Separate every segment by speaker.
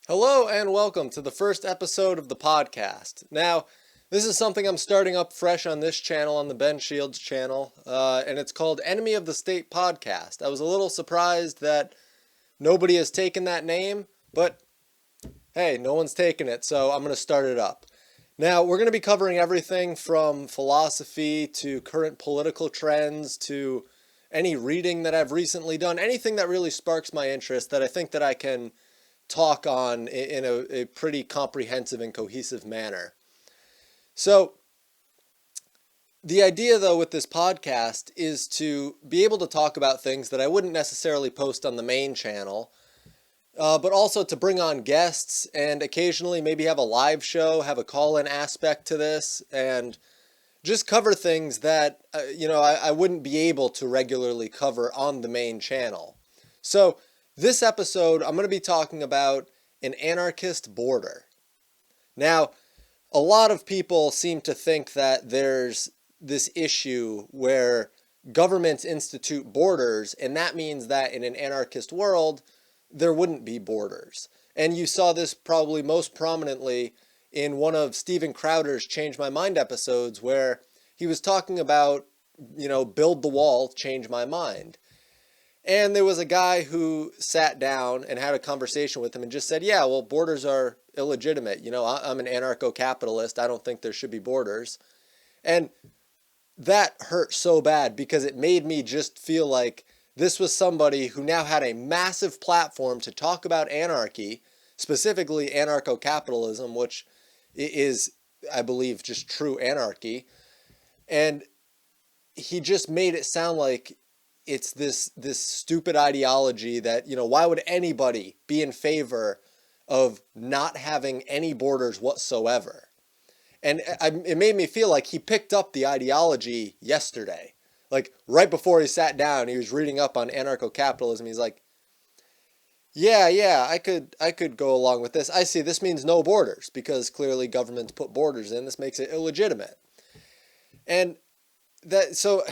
Speaker 1: Hello and welcome to the first episode of the podcast. Now, this is something I'm starting up fresh on this channel, on the Ben Shields channel, and it's called Enemy of the State Podcast. I was a little surprised that nobody has taken that name, but hey, no one's taken it, so I'm going to start it up. Now, we're going to be covering everything from philosophy to current political trends to any reading that I've recently done, anything that really sparks my interest that I think that I can talk on in a pretty comprehensive and cohesive manner. So the idea though with this podcast is to be able to talk about things that I wouldn't necessarily post on the main channel, but also to bring on guests and occasionally maybe have a live show, have a call-in aspect to this, and just cover things that I wouldn't be able to regularly cover on the main channel. So this episode, I'm going to be talking about an anarchist border. Now, a lot of people seem to think that there's this issue where governments institute borders, and that means that in an anarchist world, there wouldn't be borders. And you saw this probably most prominently in one of Steven Crowder's Change My Mind episodes, where he was talking about, build the wall, change my mind. And there was a guy who sat down and had a conversation with him and just said, yeah, well, borders are illegitimate. I'm an anarcho-capitalist. I don't think there should be borders. And that hurt so bad because it made me just feel like this was somebody who now had a massive platform to talk about anarchy, specifically anarcho-capitalism, which is, I believe, just true anarchy. And he just made it sound like it's this stupid ideology that, why would anybody be in favor of not having any borders whatsoever? And it made me feel like he picked up the ideology yesterday. Like right before he sat down, he was reading up on anarcho-capitalism. He's like, yeah, I could go along with this. I see this means no borders because clearly governments put borders in. This makes it illegitimate. And so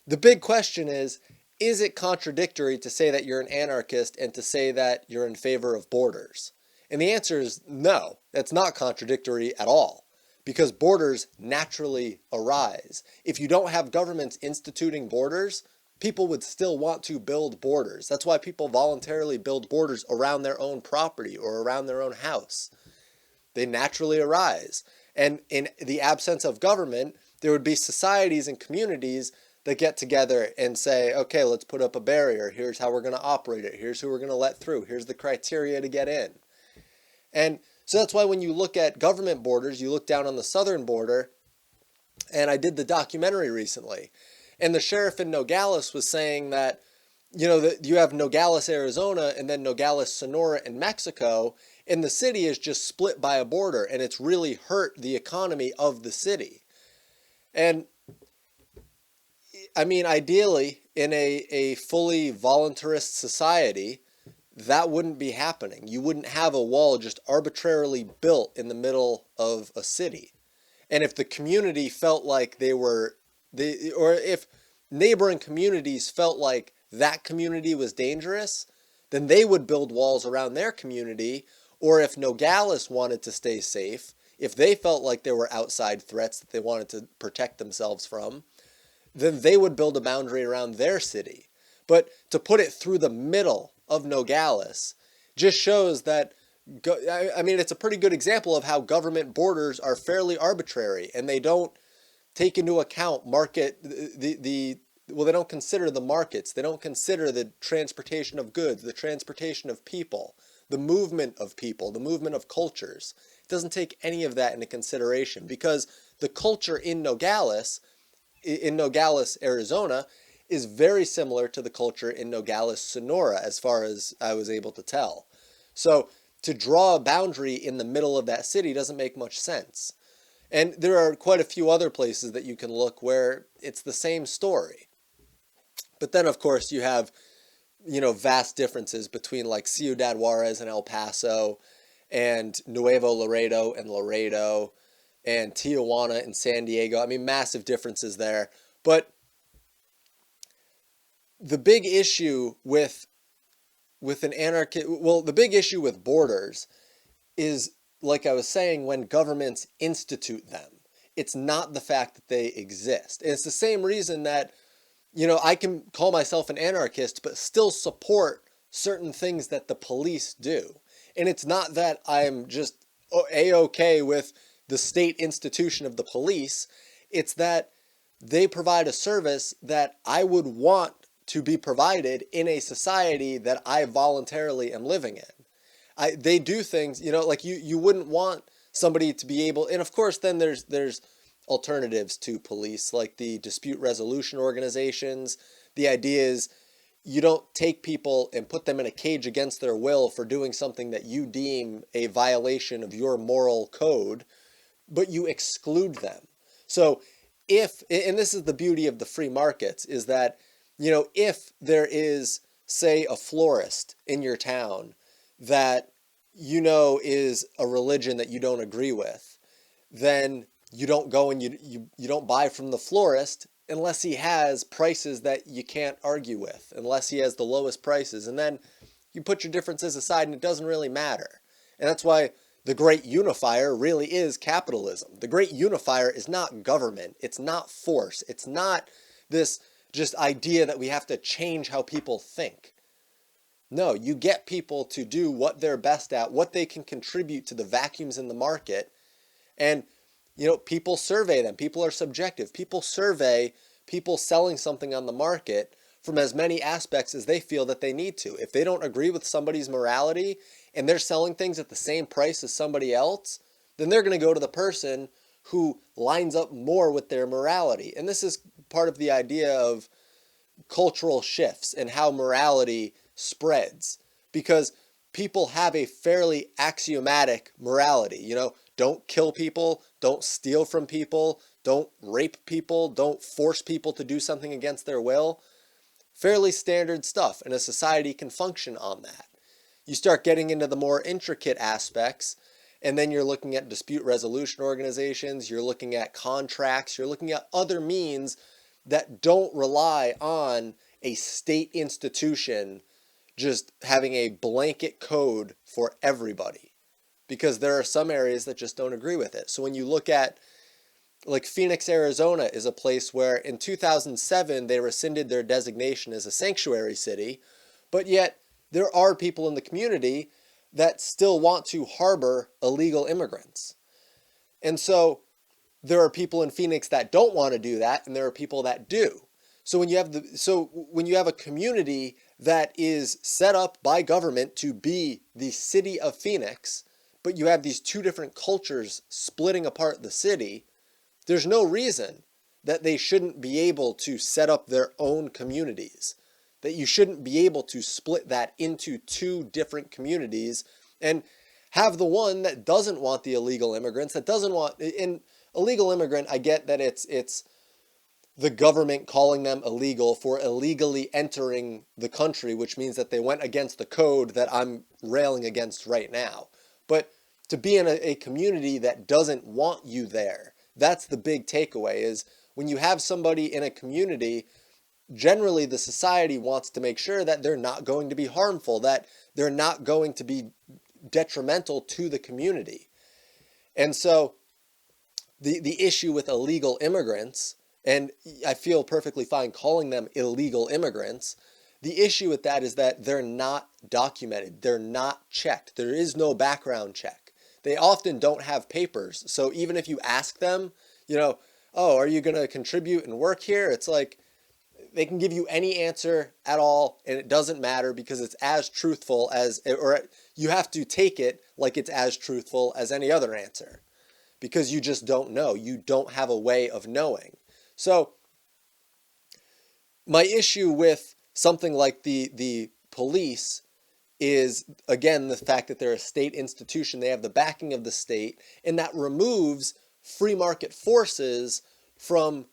Speaker 1: the big question is it contradictory to say that you're an anarchist and to say that you're in favor of borders? And the answer is no, that's not contradictory at all, because borders naturally arise. If you don't have governments instituting borders, people would still want to build borders. That's why people voluntarily build borders around their own property or around their own house. They naturally arise. And in the absence of government, there would be societies and communities that get together and say, okay, let's put up a barrier. Here's how we're going to operate it. Here's who we're going to let through. Here's the criteria to get in. And so that's why when you look at government borders, you look down on the southern border, and I did the documentary recently, and the sheriff in Nogales was saying that, that you have Nogales, Arizona, and then Nogales, Sonora in Mexico, and the city is just split by a border, and it's really hurt the economy of the city. And I mean, ideally, in a fully voluntarist society, that wouldn't be happening. You wouldn't have a wall just arbitrarily built in the middle of a city. And if the community felt like or if neighboring communities felt like that community was dangerous, then they would build walls around their community. Or if Nogales wanted to stay safe, if they felt like there were outside threats that they wanted to protect themselves from, then they would build a boundary around their city. But to put it through the middle of Nogales just shows that, it's a pretty good example of how government borders are fairly arbitrary, and they don't take into account they don't consider the markets, they don't consider the transportation of goods, the transportation of people, the movement of people, the movement of cultures. It doesn't take any of that into consideration because the culture in Nogales, Arizona, is very similar to the culture in Nogales, Sonora, as far as I was able to tell. So to draw a boundary in the middle of that city doesn't make much sense. And there are quite a few other places that you can look where it's the same story. But then, of course, you have, vast differences between like Ciudad Juarez and El Paso and Nuevo Laredo and Laredo and Tijuana and San Diego. I mean, massive differences there. But the big issue with the big issue with borders is, like I was saying, when governments institute them. It's not the fact that they exist. And it's the same reason that, I can call myself an anarchist, but still support certain things that the police do. And it's not that I'm just A-okay with the state institution of the police. It's that they provide a service that I would want to be provided in a society that I voluntarily am living in. They do things, like you wouldn't want somebody to be able, and of course then there's alternatives to police, like the dispute resolution organizations. The idea is you don't take people and put them in a cage against their will for doing something that you deem a violation of your moral code, but you exclude them. So and this is the beauty of the free markets, is that, if there is, say, a florist in your town that is a religion that you don't agree with, then you don't go and you don't buy from the florist unless he has prices that you can't argue with, unless he has the lowest prices. And then you put your differences aside and it doesn't really matter. And that's why the great unifier really is capitalism. The great unifier is not government. It's not force. It's not this just idea that we have to change how people think. No, you get people to do what they're best at, what they can contribute to the vacuums in the market. And, people survey them. People are subjective. People survey people selling something on the market from as many aspects as they feel that they need to. If they don't agree with somebody's morality and they're selling things at the same price as somebody else, then they're going to go to the person who lines up more with their morality. And this is part of the idea of cultural shifts and how morality spreads, because people have a fairly axiomatic morality. Don't kill people, don't steal from people, don't rape people, don't force people to do something against their will. Fairly standard stuff, and a society can function on that. You start getting into the more intricate aspects, and then you're looking at dispute resolution organizations, you're looking at contracts, you're looking at other means that don't rely on a state institution just having a blanket code for everybody, because there are some areas that just don't agree with it. So when you look at, like, Phoenix, Arizona is a place where in 2007 they rescinded their designation as a sanctuary city, but yet there are people in the community that still want to harbor illegal immigrants. And so there are people in Phoenix that don't want to do that, and there are people that do. So when you have a community that is set up by government to be the city of Phoenix, but you have these two different cultures splitting apart the city, there's no reason that they shouldn't be able to set up their own communities, that you shouldn't be able to split that into two different communities and have the one that doesn't want the illegal immigrants, that doesn't want, in illegal immigrant, I get that it's the government calling them illegal for illegally entering the country, which means that they went against the code that I'm railing against right now. But to be in a community that doesn't want you there, that's the big takeaway, is when you have somebody in a community, generally the society wants to make sure that they're not going to be harmful, that they're not going to be detrimental to the community. And so the issue with illegal immigrants, and I feel perfectly fine calling them illegal immigrants, the issue with that is that they're not documented, they're not checked, there is no background check. They often don't have papers, so even if you ask them, oh, are you going to contribute and work here? It's like, they can give you any answer at all, and it doesn't matter, because it's as truthful as, or you have to take it like it's as truthful as any other answer, because you just don't know. You don't have a way of knowing. So my issue with something like the police is, again, the fact that they're a state institution. They have the backing of the state, and that removes free market forces from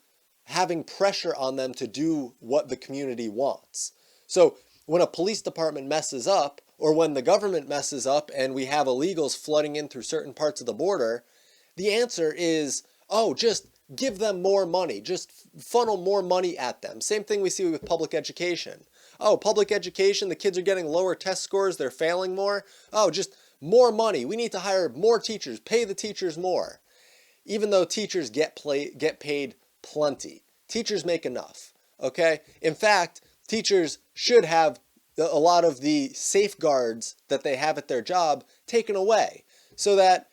Speaker 1: having pressure on them to do what the community wants. So when a police department messes up, or when the government messes up and we have illegals flooding in through certain parts of the border, the answer is, oh, just give them more money, just funnel more money at them. Same thing we see with public education. Oh, public education, the kids are getting lower test scores, they're failing more. Oh, just more money. We need to hire more teachers, pay the teachers more. Even though teachers get paid plenty. Teachers make enough, okay? In fact, teachers should have a lot of the safeguards that they have at their job taken away so that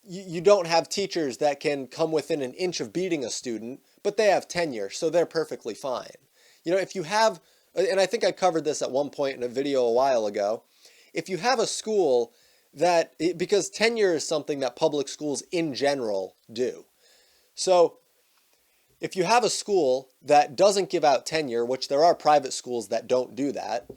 Speaker 1: you don't have teachers that can come within an inch of beating a student, but they have tenure, so they're perfectly fine. You know, if you have, and I think I covered this at one point in a video a while ago, if you have a school that, because tenure is something that public schools in general do. So if you have a school that doesn't give out tenure, which there are private schools that don't do that,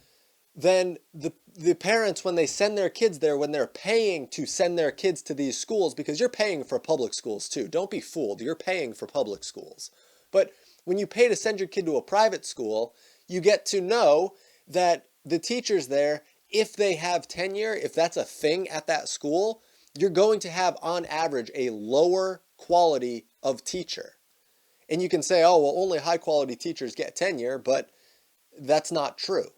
Speaker 1: then the parents, when they send their kids there, when they're paying to send their kids to these schools, because you're paying for public schools too, don't be fooled, you're paying for public schools. But when you pay to send your kid to a private school, you get to know that the teachers there, if they have tenure, if that's a thing at that school, you're going to have on average a lower quality of teacher. And you can say, oh, well, only high quality teachers get tenure, but that's not true.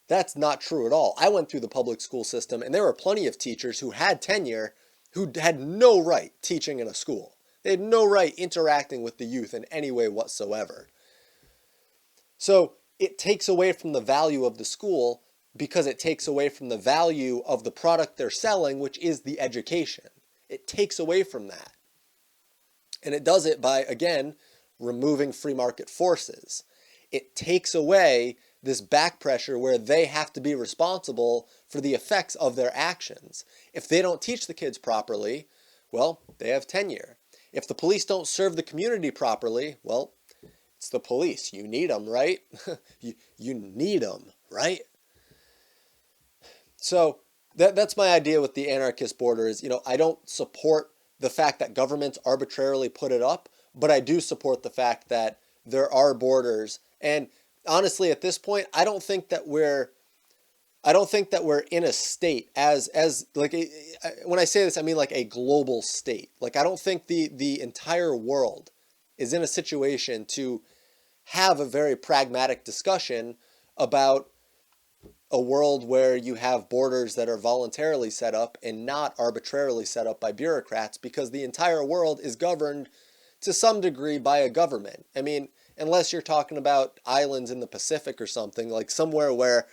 Speaker 1: That's not true at all. I went through the public school system and there were plenty of teachers who had tenure who had no right teaching in a school. They had no right interacting with the youth in any way whatsoever. So it takes away from the value of the school because it takes away from the value of the product they're selling, which is the education. It takes away from that. And it does it by, again, removing free market forces. It takes away this back pressure where they have to be responsible for the effects of their actions. If they don't teach the kids properly, well, they have tenure. If the police don't serve the community properly, well, it's the police. You need them, right? you need them, right? So that's my idea with the anarchist border is, I don't support the fact that governments arbitrarily put it up, but I do support the fact that there are borders. And honestly, at this point, I don't think that we're in a state as like when I say this, I mean like a global state. Like I don't think the entire world is in a situation to have a very pragmatic discussion about a world where you have borders that are voluntarily set up and not arbitrarily set up by bureaucrats, because the entire world is governed to some degree by a government. I mean, unless you're talking about islands in the Pacific or something, like somewhere where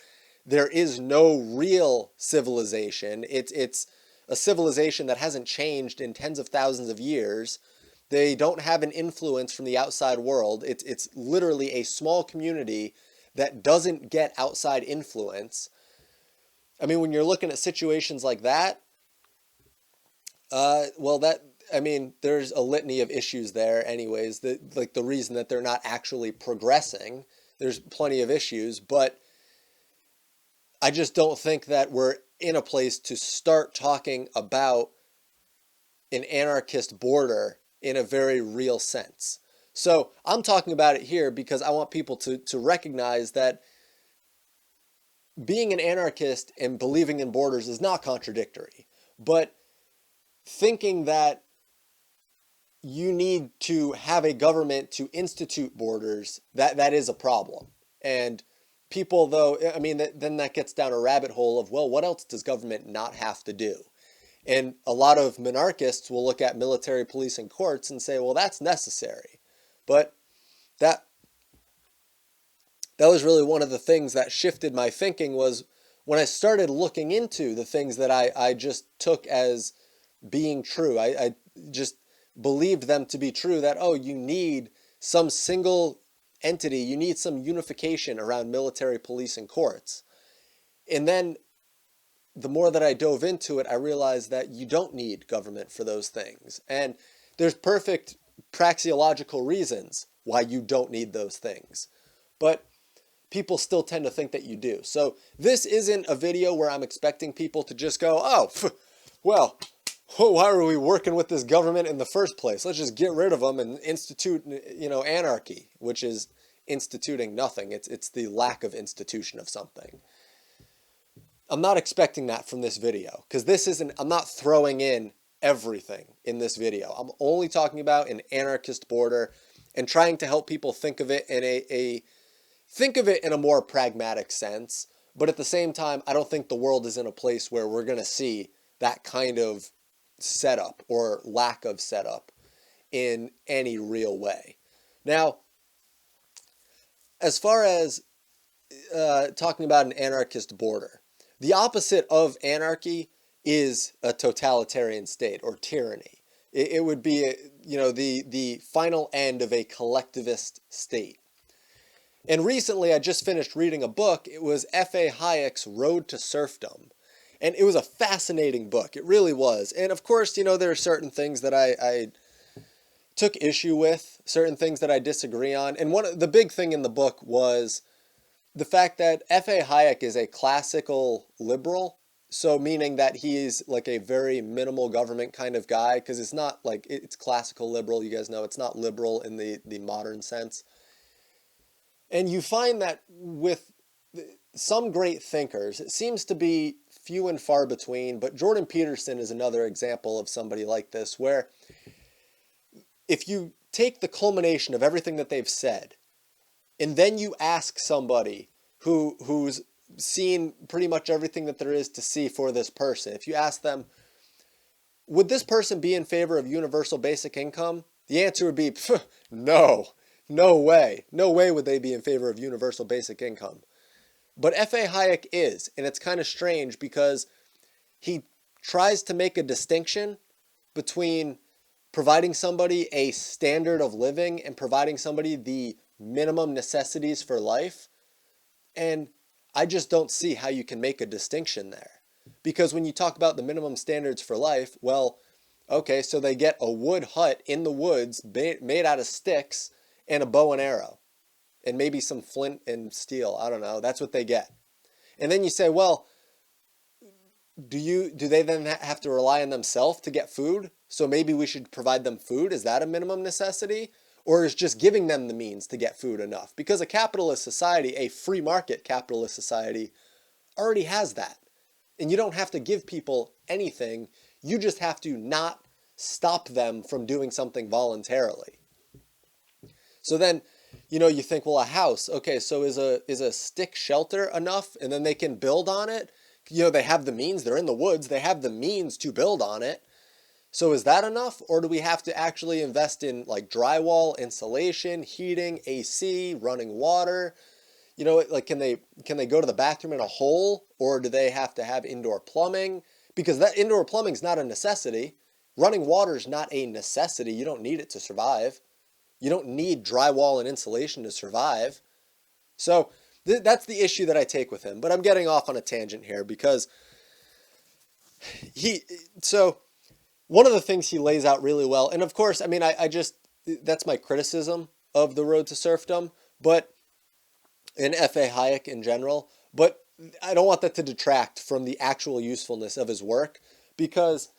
Speaker 1: there is no real civilization. It's a civilization that hasn't changed in tens of thousands of years. They don't have an influence from the outside world. It's literally a small community that doesn't get outside influence. I mean, when you're looking at situations like that, there's a litany of issues there anyways. The reason that they're not actually progressing, there's plenty of issues, but I just don't think that we're in a place to start talking about an anarchist border in a very real sense. So I'm talking about it here because I want people to recognize that being an anarchist and believing in borders is not contradictory, but thinking that you need to have a government to institute borders, that is a problem. And people, though, I mean, then that gets down a rabbit hole of, well, what else does government not have to do? And a lot of monarchists will look at military, police, and courts and say, well, that's necessary. But that was really one of the things that shifted my thinking, was when I started looking into the things that I just took as being true. I just believed them to be true, that, oh, you need some single entity, you need some unification around military, police, and courts. And then the more that I dove into it, I realized that you don't need government for those things. And there's perfect praxeological reasons why you don't need those things. But people still tend to think that you do. So this isn't a video where I'm expecting people to just go, oh, well, why are we working with this government in the first place? Let's just get rid of them and institute, anarchy, which is instituting nothing. It's the lack of institution of something. I'm not expecting that from this video, because I'm not throwing in everything in this video. I'm only talking about an anarchist border and trying to help people think of it in a more pragmatic sense. But at the same time, I don't think the world is in a place where we're going to see that kind of setup or lack of setup in any real way. Now, as far as talking about an anarchist border, the opposite of anarchy is a totalitarian state or tyranny. It would be, the final end of a collectivist state. And recently I just finished reading a book. It was F.A. Hayek's Road to Serfdom. And it was a fascinating book. It really was. And of course, there are certain things that I took issue with, certain things that I disagree on. And the big thing in the book was the fact that F.A. Hayek is a classical liberal. So meaning that he's like a very minimal government kind of guy, because it's not like, it's classical liberal. You guys know it's not liberal in the modern sense. And you find that with some great thinkers, it seems to be few and far between, but Jordan Peterson is another example of somebody like this, where if you take the culmination of everything that they've said, and then you ask somebody who's seen pretty much everything that there is to see for this person, if you ask them, would this person be in favor of universal basic income? The answer would be, no. No way. No way would they be in favor of universal basic income. But F.A. Hayek is, and it's kind of strange because he tries to make a distinction between providing somebody a standard of living and providing somebody the minimum necessities for life. And I just don't see how you can make a distinction there. Because when you talk about the minimum standards for life, well, okay, so they get a wood hut in the woods made out of sticks and a bow and arrow, and maybe some flint and steel. I don't know. That's what they get. And then you say, well, do they then have to rely on themselves to get food? So maybe we should provide them food. Is that a minimum necessity? Or is just giving them the means to get food enough? Because a capitalist society, a free market capitalist society, already has that. And you don't have to give people anything. You just have to not stop them from doing something voluntarily. So then, you think, well, a house, okay, so is a stick shelter enough? And then they can build on it? They have the means, they're in the woods, they have the means to build on it. So is that enough? Or do we have to actually invest in like drywall, insulation, heating, AC, running water? Like can they go to the bathroom in a hole? Or do they have to have indoor plumbing? Because that indoor plumbing is not a necessity. Running water is not a necessity. You don't need it to survive. You don't need drywall and insulation to survive. So that's the issue that I take with him. But I'm getting off on a tangent here because one of the things he lays out really well, and of course, that's my criticism of the Road to Serfdom, but in F.A. Hayek in general, but I don't want that to detract from the actual usefulness of his work, because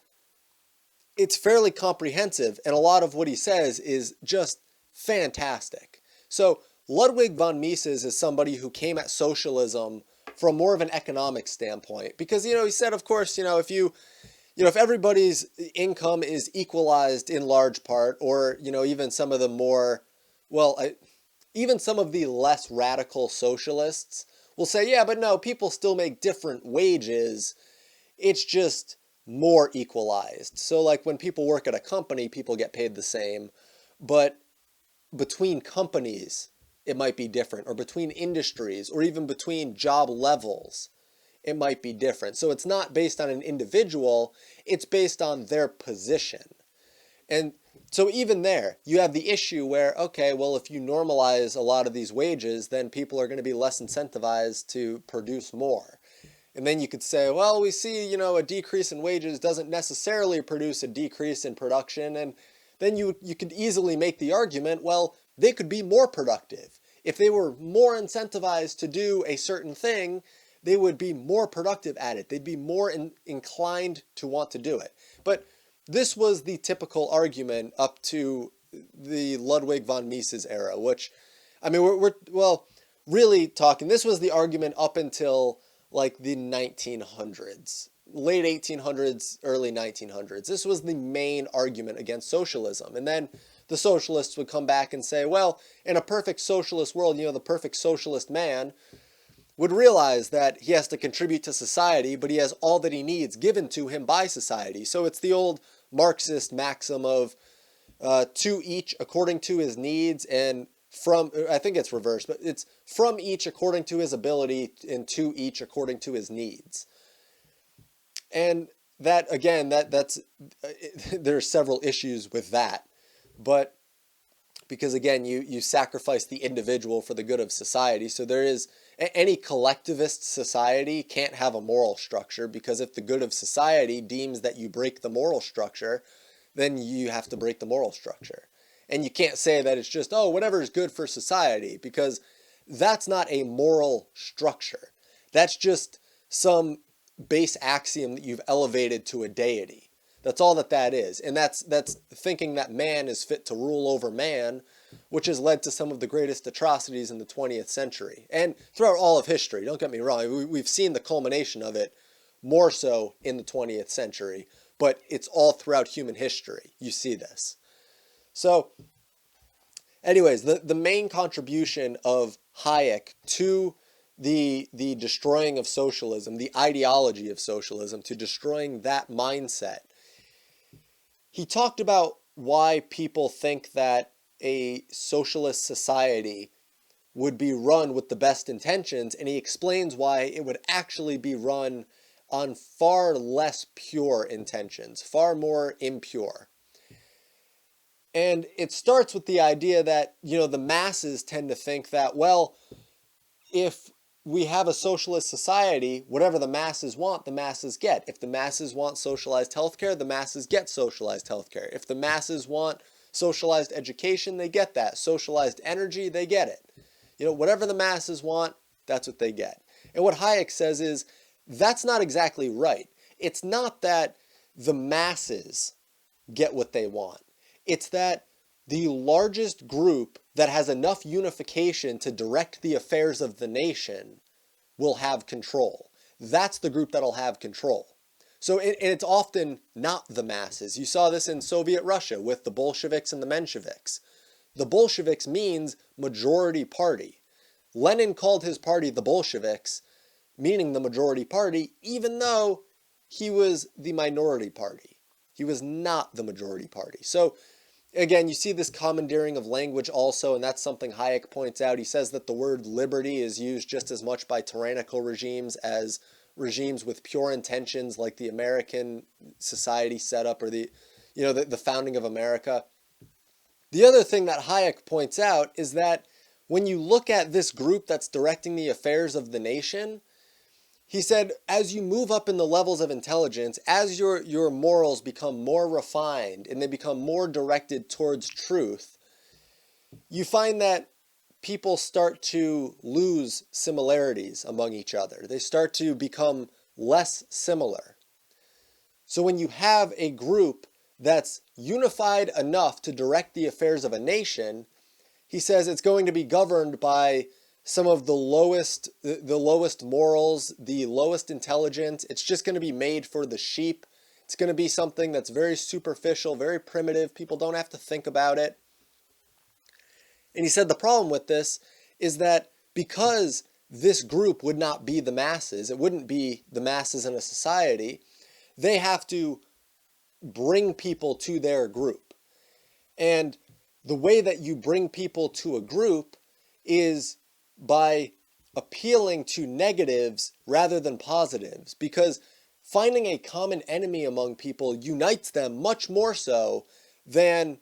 Speaker 1: it's fairly comprehensive, and a lot of what he says is just fantastic. So Ludwig von Mises is somebody who came at socialism from more of an economic standpoint, because he said, of course, if everybody's income is equalized in large part, or even some of the more, even some of the less radical socialists will say, yeah, but no, people still make different wages. It's just more equalized. So like when people work at a company, people get paid the same, but between companies, it might be different, or between industries, or even between job levels, it might be different. So it's not based on an individual, it's based on their position. And so even there, you have the issue where, okay, well, if you normalize a lot of these wages, then people are going to be less incentivized to produce more. And then you could say, well, we see, a decrease in wages doesn't necessarily produce a decrease in production. And then you could easily make the argument, well, they could be more productive. If they were more incentivized to do a certain thing, they would be more productive at it. They'd be more inclined to want to do it. But this was the typical argument up to the Ludwig von Mises era, which, we're really talking, this was the argument up until like the 1900s, late 1800s, early 1900s. This was the main argument against socialism. And then the socialists would come back and say, well, in a perfect socialist world, the perfect socialist man, would realize that he has to contribute to society, but he has all that he needs given to him by society. So it's the old Marxist maxim of to each according to his needs, and from, I think it's reversed, but it's from each according to his ability and to each according to his needs. And that, again, that's there are several issues with that, but because again, you sacrifice the individual for the good of society. So there is, any collectivist society can't have a moral structure, because if the good of society deems that you break the moral structure, then you have to break the moral structure. And you can't say that it's just, oh, whatever is good for society, because that's not a moral structure. That's just some base axiom that you've elevated to a deity. That's all that is. And that's thinking that man is fit to rule over man, which has led to some of the greatest atrocities in the 20th century. And throughout all of history, don't get me wrong, we've seen the culmination of it more so in the 20th century, but it's all throughout human history. You see this. So anyways, the main contribution of Hayek to the destroying of socialism, the ideology of socialism, to destroying that mindset, he talked about why people think that a socialist society would be run with the best intentions, and he explains why it would actually be run on far less pure intentions, far more impure. And it starts with the idea that, the masses tend to think that, well, if we have a socialist society, whatever the masses want, the masses get. If the masses want socialized healthcare, the masses get socialized healthcare. If the masses want socialized education, they get that. Socialized energy, they get it. Whatever the masses want, that's what they get. And what Hayek says is, that's not exactly right. It's not that the masses get what they want. It's that the largest group that has enough unification to direct the affairs of the nation will have control. That's the group that'll have control. So it's often not the masses. You saw this in Soviet Russia with the Bolsheviks and the Mensheviks. The Bolsheviks means majority party. Lenin called his party the Bolsheviks, meaning the majority party, even though he was the minority party. He was not the majority party. So again, you see this commandeering of language also, and that's something Hayek points out. He says that the word liberty is used just as much by tyrannical regimes as regimes with pure intentions, like the American society setup or the founding of America. The other thing that Hayek points out is that when you look at this group that's directing the affairs of the nation, he said, as you move up in the levels of intelligence, as your morals become more refined and they become more directed towards truth, you find that people start to lose similarities among each other. They start to become less similar. So when you have a group that's unified enough to direct the affairs of a nation, he says it's going to be governed by some of the lowest morals, the lowest intelligence. It's just going to be made for the sheep. It's going to be something that's very superficial, very primitive. People don't have to think about it. And he said the problem with this is that because this group would not be the masses, it wouldn't be the masses in a society, they have to bring people to their group. And the way that you bring people to a group is by appealing to negatives rather than positives, because finding a common enemy among people unites them much more so than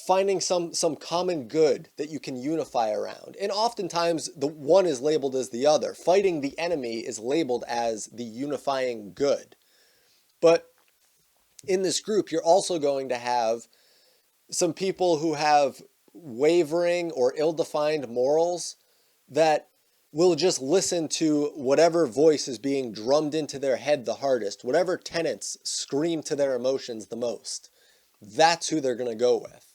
Speaker 1: finding some common good that you can unify around. And oftentimes the one is labeled as the other. Fighting the enemy is labeled as the unifying good. But in this group, you're also going to have some people who have wavering or ill-defined morals that will just listen to whatever voice is being drummed into their head the hardest, whatever tenets scream to their emotions the most. That's who they're going to go with.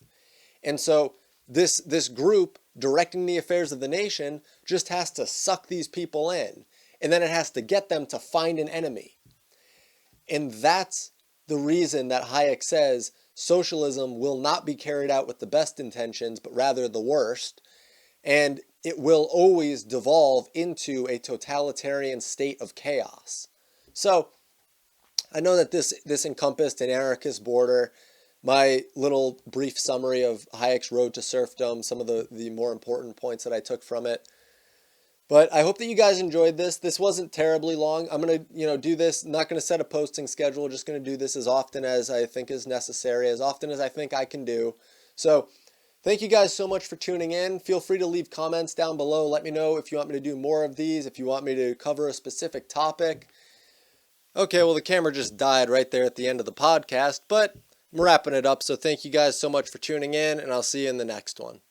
Speaker 1: And so this group directing the affairs of the nation just has to suck these people in, and then it has to get them to find an enemy. And that's the reason that Hayek says socialism will not be carried out with the best intentions, but rather the worst. and it will always devolve into a totalitarian state of chaos. So I know that this encompassed an anarchist border, my little brief summary of Hayek's Road to Serfdom, some of the more important points that I took from it. But I hope that you guys enjoyed this. This wasn't terribly long. I'm going to, do this, not going to set a posting schedule, just going to do this as often as I think is necessary, as often as I think I can do. So thank you guys so much for tuning in. Feel free to leave comments down below. Let me know if you want me to do more of these, if you want me to cover a specific topic. Okay, well, the camera just died right there at the end of the podcast, but I'm wrapping it up. So thank you guys so much for tuning in, and I'll see you in the next one.